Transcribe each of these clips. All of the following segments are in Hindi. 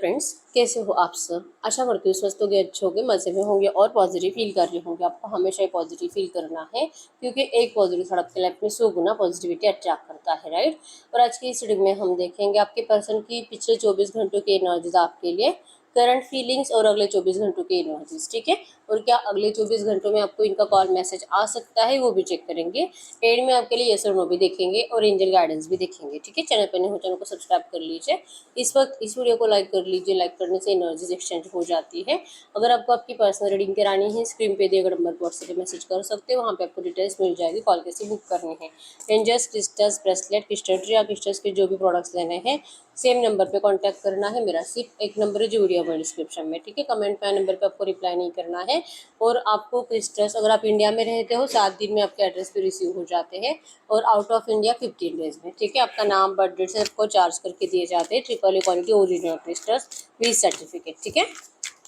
फ्रेंड्स, कैसे हो आप सब। आशा करती हूँ स्वस्थ होंगे, अच्छे होंगे, मज़े में होंगे और पॉजिटिव फील कर रहे होंगे। आपको हमेशा ही पॉजिटिव फील करना है, क्योंकि एक पॉजिटिव थॉट आपके लाइफ में 100 गुना पॉजिटिविटी अट्रैक्ट करता है, राइट। और आज की इस वीडियो में हम देखेंगे आपके पर्सन की पिछले 24 घंटों की एनर्जीज आपके लिए, करंट फीलिंग्स और अगले 24 घंटों की एनर्जीज, ठीक है। और क्या अगले 24 घंटों में आपको इनका कॉल मैसेज आ सकता है, वो भी चेक करेंगे। एड में आपके लिए यस और नो भी देखेंगे और एंजल गाइडेंस भी देखेंगे, ठीक है। चैनल पर नहीं हो, चैनल को सब्सक्राइब कर लीजिए। इस वक्त इस वीडियो को लाइक कर लीजिए, लाइक करने से एनर्जीज एक्सचेंज हो जाती है। अगर आपको आपकी पर्सनल रीडिंग करानी है, स्क्रीन पे दिए गए नंबर पर व्हाट्सएप पे मैसेज कर सकते हो, वहाँ पे आपको डिटेल्स मिल जाएगी, कॉल कैसे बुक करनी है। एंजल्स, क्रिस्टल्स, ब्रेसलेट, क्रिस्टल या क्रिस्टल्स के जो भी प्रोडक्ट्स लेने हैं, सेम नंबर पे कांटेक्ट करना है। मेरा सिर्फ एक नंबर है जो वीडियो में डिस्क्रिप्शन में, ठीक है। कमेंट पे नंबर पे आपको रिप्लाई नहीं करना है। और आपको क्रिस्टल्स, अगर आप इंडिया में रहते हो, 7 दिन में आपके एड्रेस पे रिसीव हो जाते हैं, और आउट ऑफ इंडिया 15 डेज में, ठीक है। आपका नाम, बर्थ डेट से आपको चार्ज करके दिए जाते हैं triple quality original crystals with certificate, ठीक है।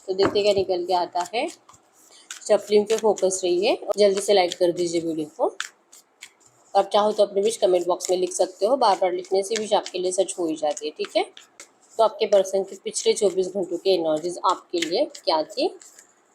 तो देखते क्या निकल के आता है। शफलिंग पे फोकस रहिए और जल्दी से लाइक कर दीजिए वीडियो को। आप चाहो तो अपनी विश कमेंट बॉक्स में लिख सकते हो, बार बार लिखने से विश आपके लिए सच हो ही जाती है, ठीक है। तो आपके पर्सन की पिछले 24 घंटों की एनर्जीज आपके लिए क्या थी।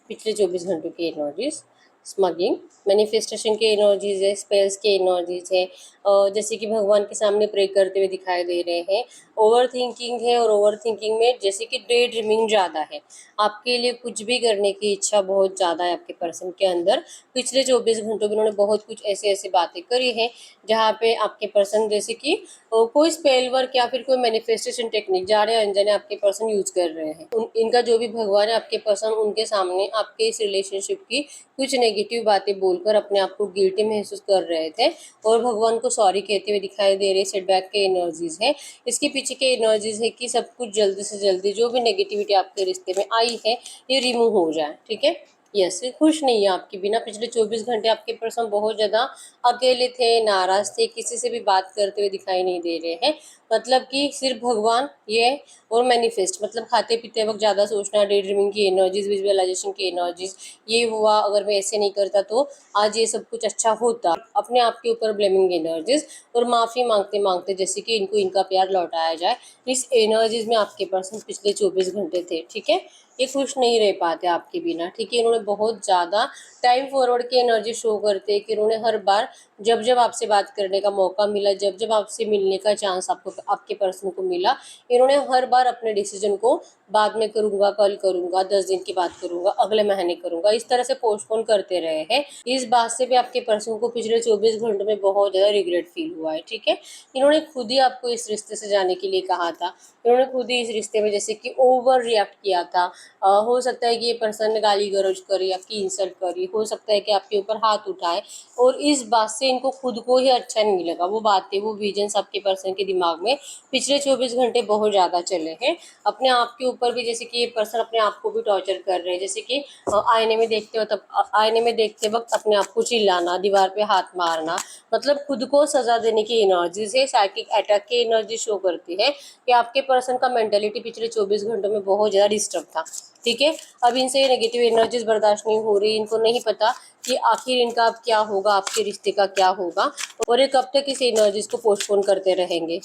पिछले 24 घंटों की एनर्जीज, स्मगिंग, मैनिफेस्टेशन की एनर्जीज है, स्पेल्स की एनर्जीज है, जैसे कि भगवान के सामने प्रे करते हुए दिखाई दे रहे हैं। ओवर थिंकिंग है, और ओवर थिंकिंग में जैसे कि डे ड्रीमिंग ज़्यादा है। आपके लिए कुछ भी करने की इच्छा बहुत ज़्यादा है आपके पर्सन के अंदर। पिछले 24 घंटों में उन्होंने बहुत कुछ ऐसे ऐसे बातें करी हैं, जहाँ पे आपके पर्सन जैसे कि कोई स्पेल वर्क या फिर कोई मैनिफेस्टेशन टेक्निक जाने अनजाने आपके पर्सन यूज कर रहे हैं। इनका जो भी भगवान है आपके पर्सन, उनके सामने आपके इस रिलेशनशिप की कुछ नेगेटिव बातें बोलकर अपने आप को गिल्टी महसूस कर रहे थे, और भगवान को सॉरी कहते हुए दिखाई दे रहे। सेटबैक के एनर्जीज है, इसके पीछे के एनर्जीज है कि सब कुछ जल्दी से जल्दी जो भी नेगेटिविटी आपके रिश्ते में आई है, ये रिमूव हो जाए, ठीक है। यस, खुश नहीं है आपके बिना। पिछले 24 घंटे आपके पर्सन बहुत ज़्यादा अकेले थे, नाराज थे, किसी से भी बात करते हुए दिखाई नहीं दे रहे हैं। मतलब कि सिर्फ भगवान ये, और मैनिफेस्ट मतलब खाते पीते वक्त ज़्यादा सोचना, डे ड्रीमिंग की एनर्जीज, विजुअलाइजेशन की एनर्जीज, ये हुआ अगर मैं ऐसे नहीं करता तो आज ये सब कुछ अच्छा होता। अपने आप के ऊपर ब्लेमिंग एनर्जीज, और माफ़ी मांगते मांगते जैसे कि इनको इनका प्यार लौटाया जाए, इस एनर्जीज में आपके पर्सन पिछले 24 घंटे थे, ठीक है। ये खुश नहीं रह पाते आपके बिना, ठीक है। इन्होंने बहुत ज़्यादा टाइम फॉरवर्ड की एनर्जी शो करते हैं कि इन्होंने हर बार जब जब आपसे बात करने का मौका मिला, जब जब आपसे मिलने का चांस आपको आपके पर्सन को मिला, इन्होंने हर बार अपने डिसीजन को बाद में करूँगा, कल करूँगा, 10 दिन की बात करूँगा, अगले महीने करूँगा, इस तरह से पोस्टपोन करते रहे हैं। इस बात से भी आपके पर्सन को पिछले 24 घंटों में बहुत ज़्यादा रिग्रेट फील हुआ है, ठीक है। इन्होंने खुद ही आपको इस रिश्ते से जाने के लिए कहा था। इन्होंने खुद ही इस रिश्ते में जैसे कि ओवर रिएक्ट किया था। हो सकता है कि ये पर्सन गाली गलौज करे, आपकी इंसल्ट करी, हो सकता है कि आपके ऊपर हाथ उठाए, और इस बात से इनको खुद को ही अच्छा नहीं लगा। वो बातें, वो विजन्स आपके पर्सन के दिमाग में पिछले 24 घंटे बहुत ज़्यादा चले हैं। अपने आप के ऊपर भी जैसे कि ये पर्सन अपने आप को भी टॉर्चर कर रहे हैं, जैसे कि आईने में देखते हो तब आईने में देखते वक्त अपने आप को चिल्लाना, दीवार पे हाथ मारना, मतलब खुद को सजा देने की एनर्जी से साइकिक अटैक की एनर्जी शो करती है कि आपके पर्सन का मेंटालिटी पिछले 24 घंटों में बहुत ज़्यादा डिस्टर्ब था, ठीक है। अब इनसे ये नेगेटिव एनर्जीज बर्दाश्त नहीं हो रही। इनको नहीं पता कि आखिर इनका अब क्या होगा, आपके रिश्ते का क्या होगा, और ये कब तक इस एनर्जीज को पोस्टपोन करते रहेंगे।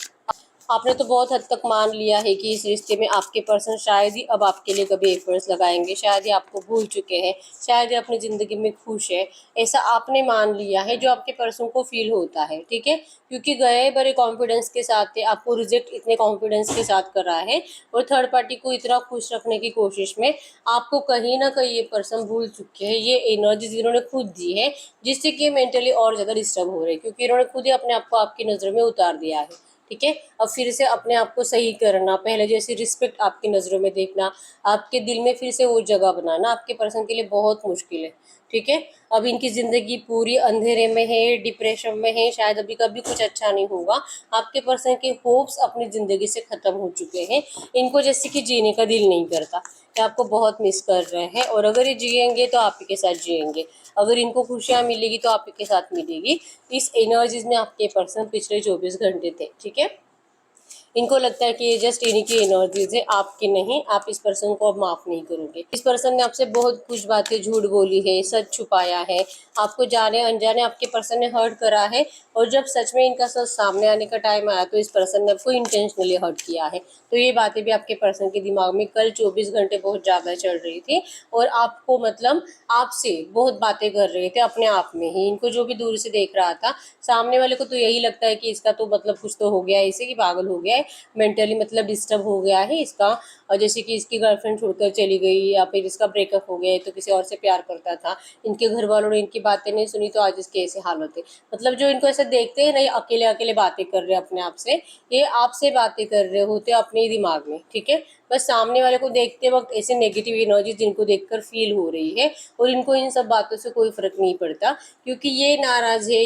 आपने तो बहुत हद तक मान लिया है कि इस रिश्ते में आपके पर्सन शायद ही अब आपके लिए कभी एफर्ट्स लगाएंगे, शायद ही आपको भूल चुके हैं, शायद ही अपनी ज़िंदगी में खुश है, ऐसा आपने मान लिया है, जो आपके पर्सन को फील होता है, ठीक है। क्योंकि गए बड़े कॉन्फिडेंस के साथ थे, आपको रिजेक्ट इतने कॉन्फिडेंस के साथ करा है, और थर्ड पार्टी को इतना खुश रखने की कोशिश में आपको कहीं ना कहीं ये पर्सन भूल चुके हैं। ये एनर्जी इन्होंने खुद दी है, जिससे कि मेंटली और ज़्यादा डिस्टर्ब हो रहे हैं, क्योंकि इन्होंने खुद ही अपने आप को आपकी नज़र में उतार दिया है, ठीक है। अब फिर से अपने आप को सही करना, पहले जैसी रिस्पेक्ट आपकी नज़रों में देखना, आपके दिल में फिर से वो जगह बनाना आपके पर्सन के लिए बहुत मुश्किल है, ठीक है। अब इनकी ज़िंदगी पूरी अंधेरे में है, डिप्रेशन में है, शायद अभी कभी कुछ अच्छा नहीं होगा। आपके पर्सन के होप्स अपनी ज़िंदगी से ख़त्म हो चुके हैं। इनको जैसे कि जीने का दिल नहीं करता, ये आपको बहुत मिस कर रहे हैं, और अगर ये जिएंगे तो आप ही के साथ जिएंगे, अगर इनको खुशियाँ मिलेगी तो आप ही के साथ मिलेगी। इस एनर्जीज में आपके पर्सन पिछले 24 घंटे थे, ठीक है। इनको लगता है कि ये जस्ट इन्हीं की एनर्जीज है, आपकी नहीं। आप इस पर्सन को अब माफ नहीं करोगे। इस पर्सन ने आपसे बहुत कुछ बातें झूठ बोली है, सच छुपाया है, आपको जाने अनजाने आपके पर्सन ने हर्ट करा है। और जब सच में इनका सच सामने आने का टाइम आया तो इस पर्सन ने आपको इंटेंशनली हर्ट किया है। तो ये बातें भी आपके पर्सन के दिमाग में कल 24 घंटे बहुत ज़्यादा चल रही थी, और आपको मतलब आपसे बहुत बातें कर रहे थे अपने आप में ही। इनको जो भी दूर से देख रहा था, सामने वाले को तो यही लगता है कि इसका तो मतलब कुछ तो हो गया है, इसे कि पागल हो गया है, मेंटली मतलब डिस्टर्ब हो गया है इसका। और जैसे कि इसकी गर्लफ्रेंड छोड़कर चली गई, या फिर इसका ब्रेकअप हो गया है, तो किसी और से प्यार करता था, इनके घर वालों ने इनकी बातें नहीं सुनी तो आज इसकी ऐसी हालत है। मतलब जो इनको ऐसे देखते हैं नहीं, अकेले अकेले बातें कर रहे हैं अपने आप से, ये आपसे बातें कर रहे होते अपने ही दिमाग में, ठीक है। बस सामने वाले को देखते वक्त ऐसे नेगेटिव एनर्जी जिनको देखकर फील हो रही है, और इनको इन सब बातों से कोई फर्क नहीं पड़ता, क्योंकि ये नाराज है,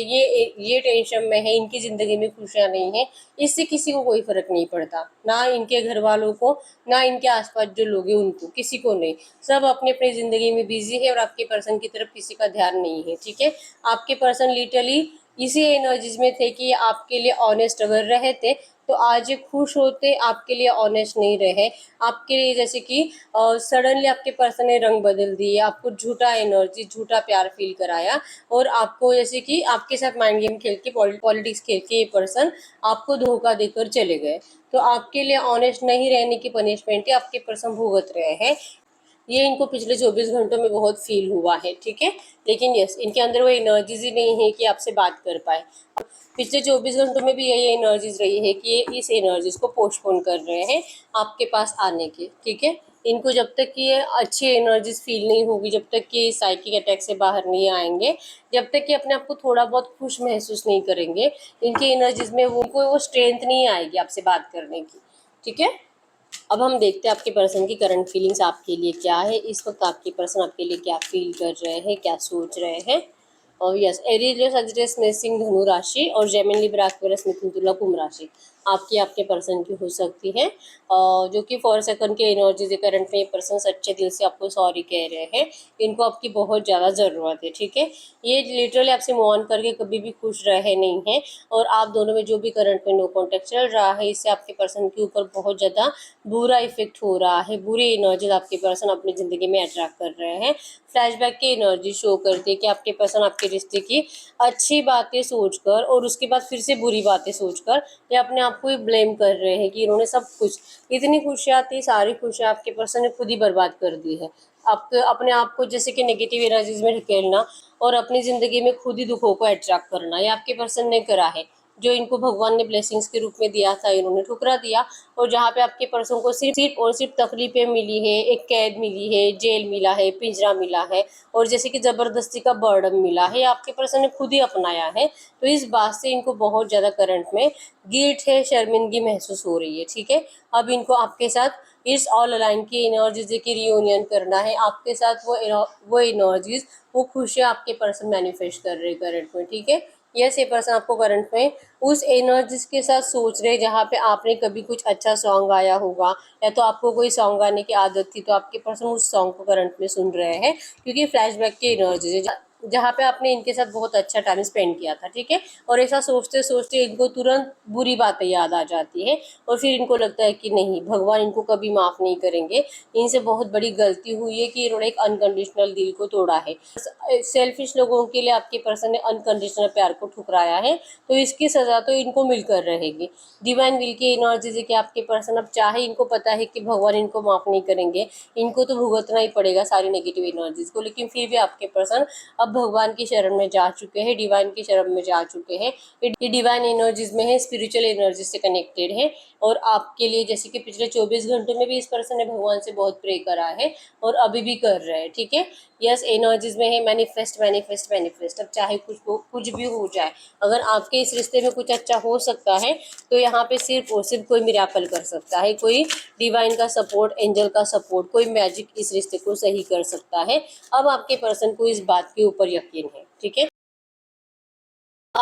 ये टेंशन में है, इनकी जिंदगी में खुशियां नहीं है। इससे किसी को कोई फर्क नहीं पड़ता, ना इनके घर वालों को, ना इनके आसपास जो लोग हैं उनको, किसी को नहीं। सब अपने अपनी जिंदगी में बिजी है, और आपके पर्सन की तरफ किसी का ध्यान नहीं है, ठीक है। आपके पर्सन लिटरली इसी एनर्जीज में थे कि आपके लिए ऑनेस्ट अगर रहे थे तो आज ये खुश होते, आपके लिए ऑनेस्ट नहीं रहे। आपके लिए जैसे कि सडनली आपके पर्सन ने रंग बदल दिए, आपको झूठा एनर्जी, झूठा प्यार फील कराया, और आपको जैसे कि आपके साथ माइंड गेम खेल के, पॉलिटिक्स खेल के ये पर्सन आपको धोखा देकर चले गए। तो आपके लिए ऑनेस्ट नहीं रहने की पनिशमेंट है, आपके पर्सन भुगत रहे हैं। ये इनको पिछले 24 घंटों में बहुत फील हुआ है, ठीक है। लेकिन यस, इनके अंदर वो एनर्जीज ही नहीं है कि आपसे बात कर पाए। पिछले 24 घंटों में भी यही एनर्जीज रही है कि ये इस एनर्जीज को पोस्टपोन कर रहे हैं आपके पास आने के, ठीक है। इनको जब तक कि ये अच्छी एनर्जीज फील नहीं होगी, जब तक कि साइकिक अटैक से बाहर नहीं आएंगे, जब तक कि अपने आप को थोड़ा बहुत खुश महसूस नहीं करेंगे, इनकी एनर्जीज में वो स्ट्रेंथ नहीं आएगी आपसे बात करने की, ठीक है। अब हम देखते हैं आपके पर्सन की करंट फीलिंग्स आपके लिए क्या है, इस वक्त आपके पर्सन आपके लिए क्या फील कर रहे हैं, क्या सोच रहे हैं। और यस, एरीज लियो सजिटेरियस मेष सिंह धनु राशि, और जेमिनी लिब्रा एक्वेरियस मिथुन तुला कुंभ राशि आपके पर्सन की हो सकती है। जो कि 4 सेकंड के एनर्जी करंट में ये पर्सन सच्चे दिल से आपको सॉरी कह रहे हैं। इनको आपकी बहुत ज़्यादा ज़रूरत है, ठीक है। ये लिटरली आपसे मूव ऑन करके कभी भी खुश रहे नहीं है, और आप दोनों में जो भी करंट में नो कॉन्टैक्ट चल रहा है, इससे आपके पर्सन के ऊपर बहुत ज़्यादा बुरा इफेक्ट हो रहा है। बुरी एनर्जी आपके पर्सन अपनी ज़िंदगी में अट्रैक्ट कर रहे हैं। फ्लैशबैक की एनर्जी शो करती है कि आपके पर्सन आपके रिश्ते की अच्छी बातें सोचकर और उसके बाद फिर से बुरी बातें सोचकर ये अपने आप को ही ब्लेम कर रहे हैं कि इन्होंने सब कुछ, इतनी खुशियाँ थी, सारी खुशियाँ आपके पर्सन ने खुद ही बर्बाद कर दी है। आपके अपने आप को जैसे कि नेगेटिव एनर्जीज में ढकेलना और अपनी ज़िंदगी में खुद ही दुखों को अट्रैक्ट करना, ये आपके पर्सन ने करा है। जो इनको भगवान ने ब्लेसिंग्स के रूप में दिया था, इन्होंने ठुकरा दिया। और जहाँ पे आपके पर्सन को सिर्फ और सिर्फ तकलीफें मिली है, एक कैद मिली है, जेल मिला है, पिंजरा मिला है, और जैसे कि जबरदस्ती का बर्डन मिला है, आपके पर्सन ने खुद ही अपनाया है। तो इस बात से इनको बहुत ज़्यादा करंट में गिल्ट है, शर्मिंदगी महसूस हो रही है, ठीक है। अब इनको आपके साथ इस ऑल अलाइन की एनर्जीज की रियूनियन करना है, आपके साथ वो एनर्जीज, वो खुशियाँ आपके पर्सन मैनिफेस्ट कर रहे करंट में, ठीक है। यस, ये पर्सन आपको करंट में उस एनर्जीज के साथ सोच रहे जहाँ पे आपने कभी कुछ अच्छा सॉन्ग गाया होगा, या तो आपको कोई सॉन्ग गाने की आदत थी, तो आपके पर्सन उस सॉन्ग को करंट में सुन रहे हैं, क्योंकि फ्लैशबैक की एनर्जीज है जहाँ पे आपने इनके साथ बहुत अच्छा टाइम स्पेंड किया था, ठीक है। और ऐसा सोचते सोचते इनको तुरंत बुरी बातें याद आ जाती है, और फिर इनको लगता है कि नहीं, भगवान इनको कभी माफ़ नहीं करेंगे, इनसे बहुत बड़ी गलती हुई है कि इन्होंने एक अनकंडीशनल दिल को तोड़ा है। सेल्फिश लोगों के लिए आपके पर्सन ने अनकंडीशनल प्यार को ठुकराया है, तो इसकी सज़ा तो इनको मिलकर रहेगी। डिवाइन विल की एनर्जी है कि आपके पर्सन अब चाहे, इनको पता है कि भगवान इनको माफ़ नहीं करेंगे, इनको तो भुगतना ही पड़ेगा सारी नेगेटिव एनर्जीज को, लेकिन फिर भी आपके पर्सन अब भगवान की शरण में जा चुके हैं, डिवाइन की शरण में जा चुके हैं। ये डिवाइन एनर्जीज में है, स्पिरिचुअल एनर्जी से कनेक्टेड है। और आपके लिए जैसे कि पिछले 24 घंटों में भी इस पर्सन ने भगवान से बहुत प्रे करा है, और अभी भी कर रहे हैं, ठीक है। यस, एनर्जीज में है मैनिफेस्ट मैनिफेस्ट मैनिफेस्ट। अब चाहे कुछ भी हो जाए, अगर आपके इस रिश्ते में कुछ अच्छा हो सकता है, तो यहाँ पे सिर्फ और सिर्फ कोई मिराकल कर सकता है, कोई डिवाइन का सपोर्ट, एंजल का सपोर्ट, कोई मैजिक इस रिश्ते को सही कर सकता है। अब आपके पर्सन को इस बात के ऊपर यकीन है, ठीक है।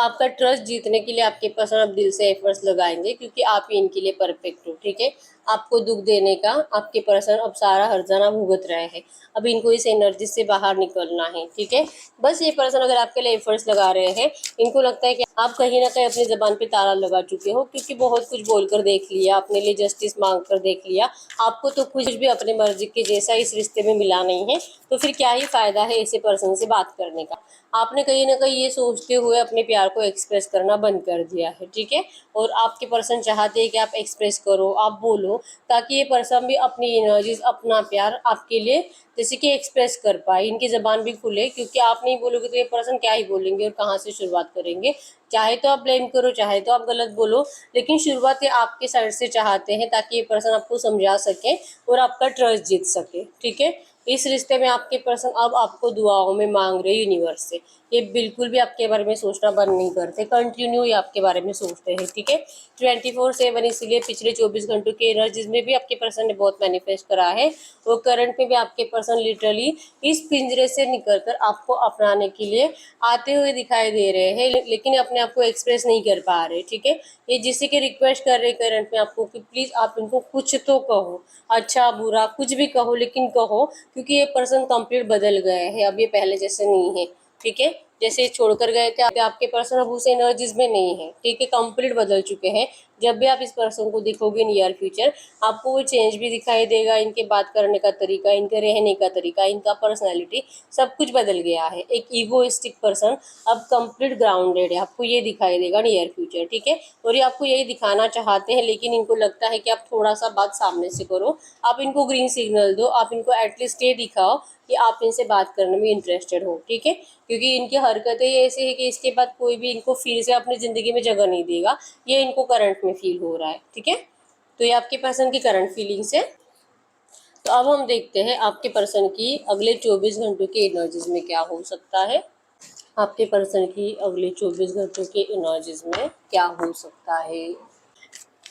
आपका ट्रस्ट जीतने के लिए आपके पर्सन अब दिल से एफर्ट्स लगाएंगे, क्योंकि आप ही इनके लिए परफेक्ट हो, ठीक है। आपको दुख देने का आपके पर्सन अब सारा हर्जाना भुगत रहे हैं। अब इनको इस एनर्जी से बाहर निकलना है, ठीक है। बस ये पर्सन अगर आपके लिए एफर्ट्स लगा रहे हैं, इनको लगता है कि आप कहीं ना कहीं अपनी जबान पे ताला लगा चुके हो, क्योंकि बहुत कुछ बोलकर देख लिया, अपने लिए जस्टिस मांग कर देख लिया, आपको तो कुछ भी अपने मर्जी के जैसा इस रिश्ते में मिला नहीं है, तो फिर क्या ही फायदा है ऐसे पर्सन से बात करने का। आपने कहीं ना कहीं ये सोचते हुए अपने प्यार को एक्सप्रेस करना बंद कर दिया है, ठीक है। और आपके पर्सन चाहते हैं कि आप एक्सप्रेस करो, आप बोलो, ताकि ये पर्सन भी अपनी एनर्जीज, अपना प्यार आपके लिए जैसे कि एक्सप्रेस कर पाए, इनकी जबान भी खुले, क्योंकि आप नहीं बोलोगे तो ये पर्सन क्या ही बोलेंगे और कहाँ से शुरुआत करेंगे। चाहे तो आप ब्लेम करो, चाहे तो आप गलत बोलो, लेकिन शुरुआत ये आपके साइड से चाहते हैं, ताकि ये पर्सन आपको समझा सके और आपका ट्रस्ट जीत सके, ठीक है। इस रिश्ते में आपके पर्सन अब आपको दुआओं में मांग रहे यूनिवर्स से। ये बिल्कुल भी आपके बारे में सोचना बंद नहीं करते, कंटिन्यू ये आपके बारे में सोचते हैं, ठीक है। 24/7, इसीलिए पिछले 24 घंटों के एनर्जीज में भी आपके पर्सन ने बहुत मैनिफेस्ट करा है, और करंट में भी आपके पर्सन लिटरली इस पिंजरे से निकलकर आपको अपनाने के लिए आते हुए दिखाई दे रहे हैं, लेकिन अपने आप को एक्सप्रेस नहीं कर पा रहे, ठीक है। ये जिसी के रिक्वेस्ट कर रहे करंट में आपको कि प्लीज आप इनको कुछ तो कहो, अच्छा बुरा कुछ भी कहो, लेकिन कहो, क्योंकि ये पर्सन कंप्लीट बदल गए हैं, अब ये पहले जैसे नहीं है, ठीक है। जैसे छोड़कर गए थे आपके पर्सन, अब उस एनर्जीज में नहीं है, ठीक है, कंप्लीट बदल चुके हैं। जब भी आप इस पर्सन को देखोगे नियर फ्यूचर, आपको वो चेंज भी दिखाई देगा, इनके बात करने का तरीका, इनके रहने का तरीका, इनका पर्सनैलिटी सब कुछ बदल गया है। एक ईगोइस्टिक पर्सन अब कंप्लीट ग्राउंडेड है, आपको ये दिखाई देगा नियर फ्यूचर, ठीक है। और ये आपको यही दिखाना चाहते हैं, लेकिन इनको लगता है कि आप थोड़ा सा बात सामने से करो, आप इनको ग्रीन सिग्नल दो, आप इनको एटलीस्ट ये दिखाओ कि आप इनसे बात करने में इंटरेस्टेड हो, ठीक है। क्योंकि इनकी हरकतें ऐसी है कि इसके बाद कोई भी इनको फील से अपनी ज़िंदगी में जगह नहीं देगा, ये इनको करंट में फील हो रहा है, ठीक है। तो ये आपके पर्सन की करंट फीलिंग्स है। तो अब हम देखते हैं आपके पर्सन की अगले 24 घंटों की एनर्जीज में क्या हो सकता है। आपके पर्सन की अगले 24 घंटों के एनर्जीज में क्या हो सकता है।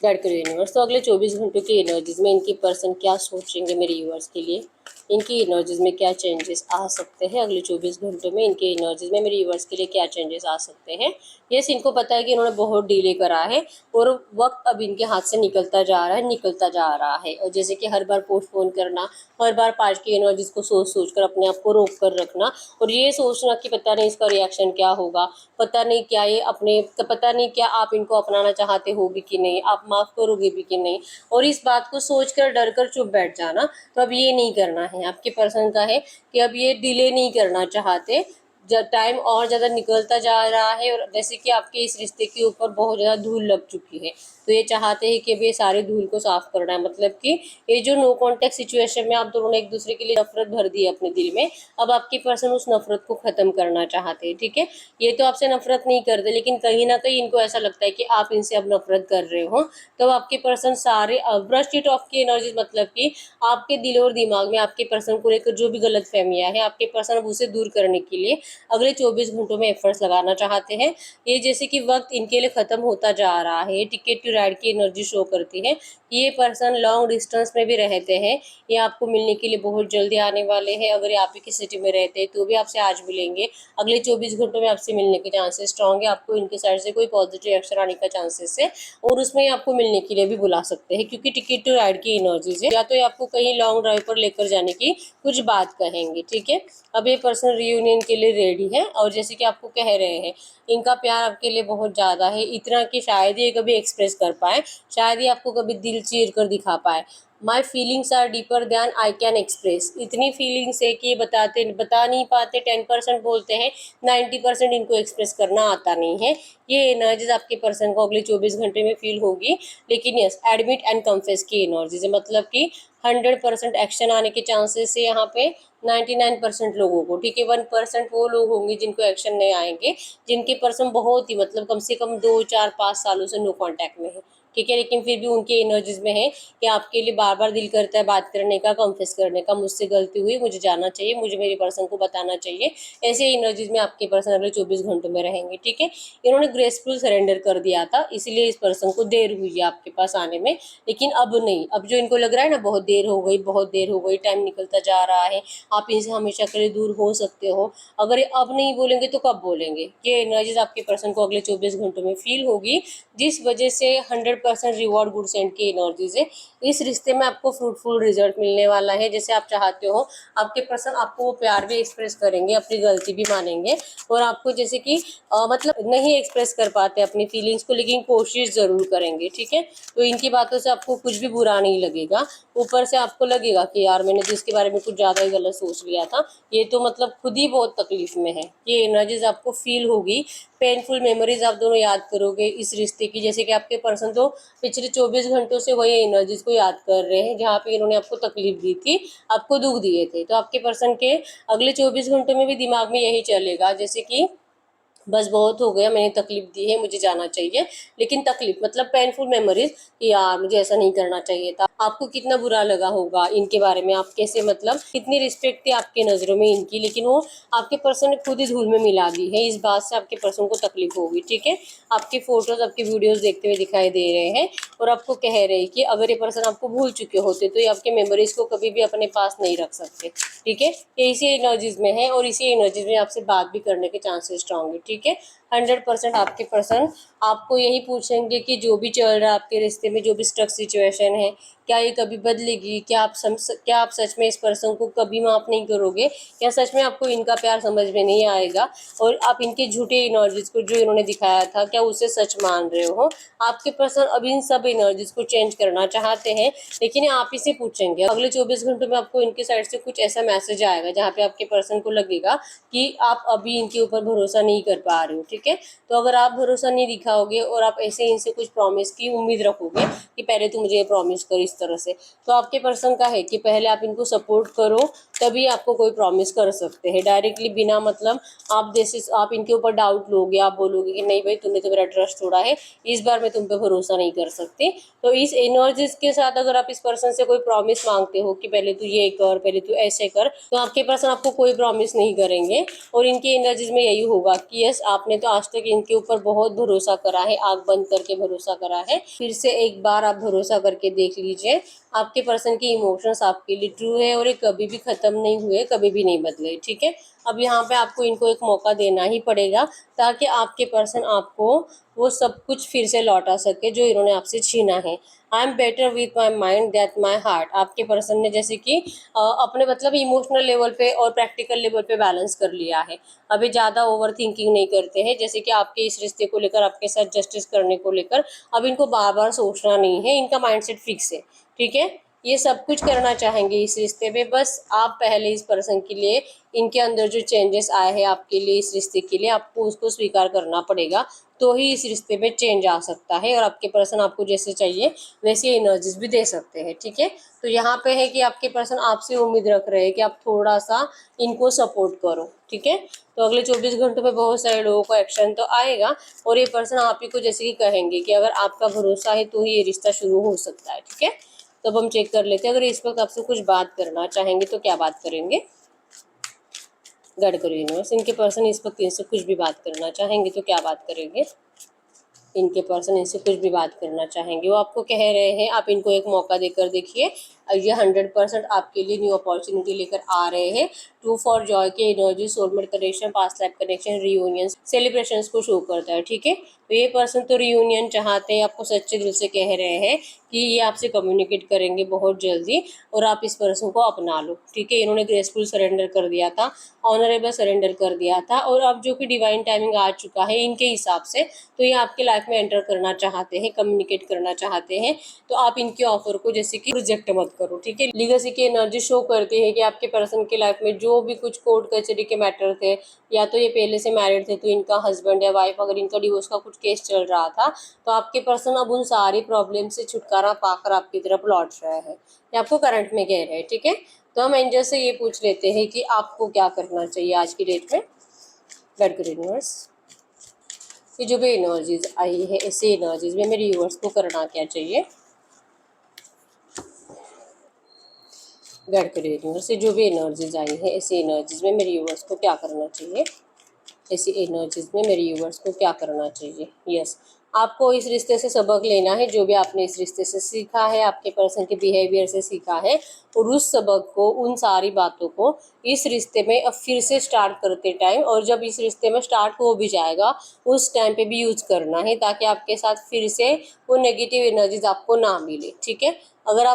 गाइड करिए यूनिवर्स। तो अगले 24 घंटों की एनर्जीज में इनके पर्सन क्या सोचेंगे मेरे व्यूअर्स के लिए, इनकी एनर्जीज में क्या चेंजेस आ सकते हैं अगले 24 घंटों में, इनके एनर्जीज में मेरे व्यूअर्स के लिए क्या चेंजेस आ सकते हैं। यस, इनको पता है कि इन्होंने बहुत डिले करा है और वक्त अब इनके हाथ से निकलता जा रहा है, निकलता जा रहा है। और जैसे कि हर बार पोस्टपोन करना, हर बार पास्ट की एनर्जीज को सोच सोच कर अपने आप को रोक कर रखना, और ये सोचना कि पता नहीं इसका रिएक्शन क्या होगा, पता नहीं क्या ये अपने, पता नहीं क्या आप इनको अपनाना चाहते हो भी कि नहीं, आप माफ़ करोगे भी कि नहीं, और इस बात को सोच कर डर कर चुप बैठ जाना। तो अब ये नहीं करना है, आपके पर्सन का है कि अब ये डिले नहीं करना चाहते। जब टाइम और ज़्यादा निकलता जा रहा है, और जैसे कि आपके इस रिश्ते के ऊपर बहुत ज़्यादा धूल लग चुकी है, तो ये चाहते हैं कि अब ये सारे धूल को साफ करना है। मतलब कि ये जो नो कॉन्टेक्ट सिचुएशन में आप दोनों ने एक दूसरे के लिए नफरत भर दी है अपने दिल में, अब आपके पर्सन उस नफरत को ख़त्म करना चाहते हैं, ठीक है। ये तो आपसे नफरत नहीं करते, लेकिन कहीं ना कहीं इनको ऐसा लगता है कि आप इनसे अब नफरत कर रहे हो। तो आपके पर्सन सारे ब्रश इट ऑफ की एनर्जी, मतलब कि आपके दिल और दिमाग में आपके पर्सन को लेकर जो भी गलत फहमियाँ हैं, आपके पर्सन अब उसे दूर करने के लिए अगले 24 घंटों में एफर्ट्स लगाना चाहते हैं। ये जैसे कि वक्त इनके लिए ख़त्म होता जा रहा है, टिकट टू राइड की एनर्जी शो करती है। ये पर्सन लॉन्ग डिस्टेंस में भी रहते हैं, ये आपको मिलने के लिए बहुत जल्दी आने वाले हैं। अगर ये आप ही की सिटी में रहते हैं तो भी आपसे आज मिलेंगे, अगले 24 घंटों में आपसे मिलने के चांसेस स्ट्रॉन्ग है। आपको इनके साइड से कोई पॉजिटिव एक्शन आने का चांसेस है, और उसमें आपको मिलने के लिए भी बुला सकते हैं, क्योंकि टिकट टू राइड की एनर्जीज है। या तो ये आपको कहीं लॉन्ग ड्राइव पर लेकर जाने की कुछ बात कहेंगे, ठीक है। अब ये पर्सन रियूनियन के लिए रेडी है, और जैसे कि आपको कह रहे हैं, इनका प्यार आपके लिए बहुत ज़्यादा है, इतना कि शायद ये कभी एक्सप्रेस कर पाए, शायद ये आपको कभी दिल चीर कर दिखा पाए। My feelings are deeper than I can express, इतनी फीलिंग्स है कि ये बता नहीं पाते। 10% बोलते हैं, 90% इनको एक्सप्रेस करना आता नहीं है। ये एनर्जीज आपके पर्सन को अगले 24 घंटे में फील होगी, लेकिन यस, एडमिट एंड कन्फेस की एनर्जीज है, मतलब कि 100% एक्शन आने के चांसेस है यहाँ पे 99% लोगों को, ठीक है। 1% वो लोग होंगे जिनको एक्शन नहीं आएंगे, जिनके पर्सन बहुत ही, मतलब कम से कम 2 4 5 सालों से नो कॉन्टैक्ट में है, ठीक है। लेकिन फिर भी उनकी एनर्जीज में है कि आपके लिए बार बार दिल करता है बात करने का, कन्फेस करने का, मुझसे गलती हुई, मुझे जाना चाहिए, मुझे मेरे पर्सन को बताना चाहिए। ऐसे एनर्जीज में आपके पर्सन अगले 24 घंटों में रहेंगे। ठीक है। इन्होंने ग्रेसफुल सरेंडर कर दिया था, इसीलिए इस पर्सन को देर हुई है आपके पास आने में। लेकिन अब नहीं, अब जो इनको लग रहा है ना बहुत देर हो गई, बहुत देर हो गई, टाइम निकलता जा रहा है, आप इनसे हमेशा के लिए दूर हो सकते हो, अगर ये अब नहीं बोलेंगे तो कब बोलेंगे? ये एनर्जीज आपके पर्सन को अगले 24 घंटों में फील होगी, जिस वजह से 100% रिवॉर्ड गुड सेंड की एनर्जीज है। इस रिश्ते में आपको फ्रूटफुल रिजल्ट मिलने वाला है, जैसे आप चाहते हो। आपके पर्सन आपको वो प्यार भी एक्सप्रेस करेंगे, अपनी गलती भी मानेंगे, और आपको जैसे कि मतलब नहीं एक्सप्रेस कर पाते अपनी फीलिंग्स को, लेकिन कोशिश जरूर करेंगे। ठीक है। तो इनकी बातों से आपको कुछ भी बुरा नहीं लगेगा। ऊपर से आपको लगेगा कि यार मैंने तो इसके बारे में कुछ ज़्यादा ही गलत सोच लिया था, ये तो मतलब खुद ही बहुत तकलीफ में है। ये एनर्जीज आपको फील होगी। पेनफुल मेमोरीज आप दोनों याद करोगे इस रिश्ते की, जैसे कि आपके पर्सन तो पिछले 24 घंटों से वही एनर्जीज को याद कर रहे हैं जहाँ पे इन्होंने आपको तकलीफ दी थी, आपको दुख दिए थे। तो आपके पर्सन के अगले 24 घंटों में भी दिमाग में यही चलेगा, जैसे कि बस बहुत हो गया, मैंने तकलीफ दी है, मुझे जाना चाहिए। लेकिन तकलीफ मतलब पेनफुल मेमोरीज कि यार मुझे ऐसा नहीं करना चाहिए था। आपको कितना बुरा लगा होगा इनके बारे में, आप कैसे मतलब कितनी रिस्पेक्ट थी आपके नज़रों में इनकी, लेकिन वो आपके पर्सन ने खुद ही धूल में मिला दी है। इस बात से आपके पर्सन को तकलीफ होगी। ठीक है। आपकी फोटोज, आपकी वीडियोज देखते हुए दिखाई दे रहे हैं, और आपको कह रहे हैं कि अगर ये पर्सन आपको भूल चुके होते तो ये आपके मेमोरीज को कभी भी अपने पास नहीं रख सकते। ठीक है। ये इसी एनर्जीज में है, और इसी एनर्जीज में आपसे बात भी करने के चांसेस स्ट्रांग है। ठीक है। 100% आपके पर्सन आपको यही पूछेंगे कि जो भी चल रहा है आपके रिश्ते में, जो भी स्ट्रक सिचुएशन है, क्या ये कभी बदलेगी? क्या आप सच में इस पर्सन को कभी माफ़ नहीं करोगे? क्या सच में आपको इनका प्यार समझ में नहीं आएगा, और आप इनके झूठे एनर्जीज को जो इन्होंने दिखाया था, क्या उसे सच मान रहे हो? आपके पर्सन अब इन सब एनर्जीज को चेंज करना चाहते हैं, लेकिन ये आप ही से पूछेंगे। अगले 24 घंटों में आपको इनके साइड से कुछ ऐसा मैसेज आएगा जहाँ पे आपके पर्सन को लगेगा कि आप अभी इनके ऊपर भरोसा नहीं कर पा रहे हो। ठीक है। तो अगर आप भरोसा नहीं दिखाओगे और आप ऐसे इनसे कुछ प्रॉमिस की उम्मीद रखोगे कि पहले तू मुझे ये प्रॉमिस कर इस तरह से, तो आपके पर्सन का है कि पहले आप इनको सपोर्ट करो, तभी आपको कोई प्रॉमिस कर सकते हैं। डायरेक्टली बिना मतलब आप जैसे आप इनके ऊपर डाउट लोगे, आप बोलोगे कि नहीं भाई तुमने तो मेरा ट्रस्ट तोड़ा है, इस बार मैं तुम पे भरोसा नहीं कर सकती। तो इस एनर्जीज के साथ अगर आप इस पर्सन से कोई प्रॉमिस मांगते हो कि पहले तू ये कर, पहले तू ऐसे कर, तो आपके पर्सन आपको कोई प्रॉमिस नहीं करेंगे। और इनकी एनर्जीज में यही होगा कि यस आपने तो आज तक इनके ऊपर बहुत भरोसा करा है, आंख बंद करके भरोसा करा है, फिर से एक बार आप भरोसा करके देख लीजिए। आपके पर्सन के इमोशंस आपके लिए ट्रू है, और ये कभी भी खत्म नहीं हुए, कभी भी नहीं बदले। ठीक है। अब यहाँ पे आपको इनको एक मौका देना ही पड़ेगा, ताकि आपके पर्सन आपको वो सब कुछ फिर से लौटा सके जो इन्होंने आपसे छीना है। I am better with my mind that my heart. आपके पर्सन ने जैसे कि अपने मतलब इमोशनल लेवल पे और प्रैक्टिकल लेवल पे बैलेंस कर लिया है। अभी ज़्यादा ओवर थिंकिंग नहीं करते हैं, जैसे कि आपके इस रिश्ते को लेकर, आपके साथ जस्टिस करने को लेकर अब इनको बार बार सोचना नहीं है, इनका माइंडसेट फिक्स है। ठीक है। ये सब कुछ करना चाहेंगे इस रिश्ते में, बस आप पहले इस पर्सन के लिए, इनके अंदर जो चेंजेस आए हैं आपके लिए इस रिश्ते के लिए, आपको उसको स्वीकार करना पड़ेगा, तो ही इस रिश्ते में चेंज आ सकता है। और आपके पर्सन आपको जैसे चाहिए वैसे एनर्जीज भी दे सकते हैं। ठीक है। तो यहाँ पे है कि आपके पर्सन आपसे उम्मीद रख रहे हैं कि आप थोड़ा सा इनको सपोर्ट करो। ठीक है। तो अगले 24 घंटों में बहुत सारे लोगों को एक्शन तो आएगा, और ये पर्सन आप ही को जैसे कि कहेंगे कि अगर आपका भरोसा है तो ही ये रिश्ता शुरू हो सकता है। ठीक है। तो अब हम चेक कर लेते हैं, अगर इस वक्त आपसे कुछ बात करना चाहेंगे तो क्या बात करेंगे। गाइड करो यूनिवर्स, इनके पर्सन इस वक्त इनसे कुछ भी बात करना चाहेंगे तो क्या बात करेंगे। इनके पर्सन इनसे कुछ भी बात करना चाहेंगे, वो आपको कह रहे हैं आप इनको एक मौका देकर देखिए। ये 100% आपके लिए न्यू अपॉर्चुनिटी लेकर आ रहे हैं। ट्रू फॉर जॉय के energy, soulmate connection, past life connection, reunion, celebrations को शो करता है। ठीक है। तो ये पर्सन तो रियूनियन चाहते हैं, आपको सच्चे दिल से कह रहे हैं कि ये आपसे कम्युनिकेट करेंगे बहुत जल्दी, और आप इस पर्सन को अपना लो। ठीक है। इन्होंने ग्रेसफुल सरेंडर कर दिया था, ऑनरेबल सरेंडर कर दिया था, और अब जो कि डिवाइन टाइमिंग आ चुका है इनके हिसाब से, तो ये आपके लाइफ में एंटर करना चाहते हैं, कम्युनिकेट करना चाहते हैं। तो आप इनके ऑफर को जैसे कि रिजेक्ट मत करो। ठीक है। लीगेसी की एनर्जी शो करती है कि आपके पर्सन के लाइफ में जो भी कुछ कोर्ट कचहरी के मैटर थे, या तो ये पहले से मैरिड थे तो इनका हस्बैंड या वाइफ, अगर इनका डिवोर्स का कुछ केस चल रहा था, तो आपके पर्सन अब उन सारी प्रॉब्लम से छुटकारा पाकर आपकी तरफ लौट रहा है, ये आपको करंट में कह रहे हैं। ठीक है। तो हम एंजल से ये पूछ लेते हैं कि आपको क्या करना चाहिए आज की डेट में। गाइड करो यूनिवर्स, कि जो भी एनर्जीज आई है ऐसे एनर्जीज में मेरे व्यूअर्स को करना क्या चाहिए। गाइड करिए यूनिवर्स से जो भी एनर्जीज आई है ऐसी एनर्जीज में मेरे व्यूअर्स को क्या करना चाहिए, ऐसी एनर्जीज में मेरे व्यूअर्स को क्या करना चाहिए। यस, आपको इस रिश्ते से सबक लेना है, जो भी आपने इस रिश्ते से सीखा है, आपके पर्सन के बिहेवियर से सीखा है, और उस सबक को, उन सारी बातों को इस रिश्ते में अब फिर से स्टार्ट करते टाइम, और जब इस रिश्ते में स्टार्ट हो भी जाएगा उस टाइम पे भी यूज करना है, ताकि आपके साथ फिर से वो नेगेटिव एनर्जीज आपको ना मिले। ठीक है, अगर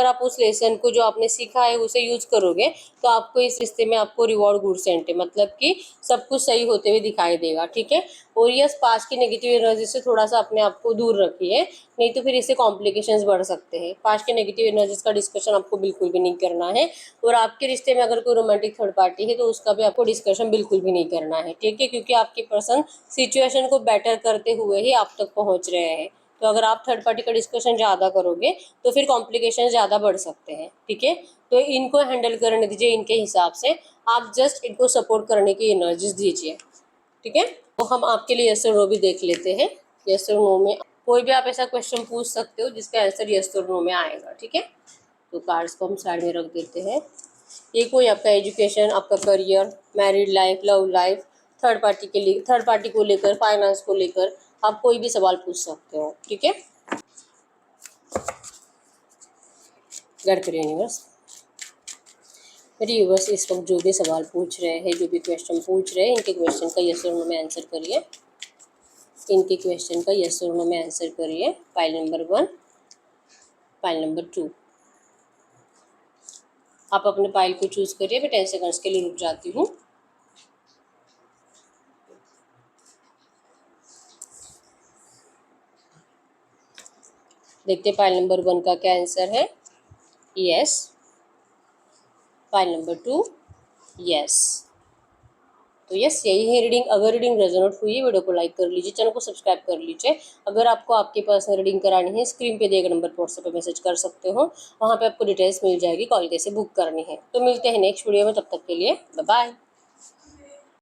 आप उस लेसन को जो आपने सीखा है उसे यूज करोगे तो आपको इस रिश्ते में आपको रिवॉर्ड गुड सेंट है, मतलब कि सब कुछ सही होते हुए दिखाई देगा। ठीक है, और यस, पास्ट की नेगेटिव एनर्जी से थोड़ा सा अपने आप को दूर रखिए, नहीं तो फिर इससे कॉम्प्लिकेशंस बढ़ सकते हैं। पास्ट की नेगेटिव एनर्जीज का डिस्कशन आपको बिल्कुल भी नहीं करना है, और आपके रिश्ते में अगर कोई रोमांटिक थर्ड पार्टी है तो उसका भी आपको डिस्कशन बिल्कुल भी नहीं करना है। ठीक है, क्योंकि आपके पर्सन सिचुएशन को बेटर करते हुए ही आप तक पहुंच रहे हैं। तो अगर आप थर्ड पार्टी का डिस्कशन ज़्यादा करोगे तो फिर कॉम्प्लिकेशन ज़्यादा बढ़ सकते हैं। ठीक है, तो इनको हैंडल करने दीजिए इनके हिसाब से, आप जस्ट इनको सपोर्ट करने की एनर्जीज दीजिए। ठीक है, तो हम आपके लिए यस और नो भी देख लेते हैं। यस और नो में कोई भी आप ऐसा क्वेश्चन पूछ सकते हो जिसका आंसर यस और नो में आएगा। ठीक है, तो कार्ड्स को हम साइड में रख देते हैं। ये कोई आपका एजुकेशन, आपका career, married life, love life, third party के लिए, थर्ड पार्टी को लेकर, फाइनेंस को लेकर आप कोई भी सवाल पूछ सकते हो। ठीक है, गाइड करिए यूनिवर्स। मेरे यूनिवर्स इस वक्त जो भी सवाल पूछ रहे हैं, जो भी क्वेश्चन पूछ रहे हैं, इनके क्वेश्चन का यस और नो में आंसर करिए। इनके क्वेश्चन का यस और नो में आंसर करिए। File number 1, file number 2। आप अपने फाइल को चूज करिए, मैं 10 सेकंड्स के लिए रुक जाती हूँ। देखते फाइल नंबर 1 का क्या आंसर है। यस। File number 2, yes. तो यस, यही है रीडिंग। अगर रीडिंग रेजोनेट हुई है, वीडियो को लाइक कर लीजिए, चैनल को सब्सक्राइब कर लीजिए। अगर आपको आपकी पर्सनल रीडिंग करानी है, स्क्रीन पे दिए गए नंबर पर व्हाट्सएप पे मैसेज कर सकते हो, वहाँ पे आपको डिटेल्स मिल जाएगी, कॉल कैसे बुक करनी है। तो मिलते हैं नेक्स्ट वीडियो में, तब तक के लिए बाय बाय।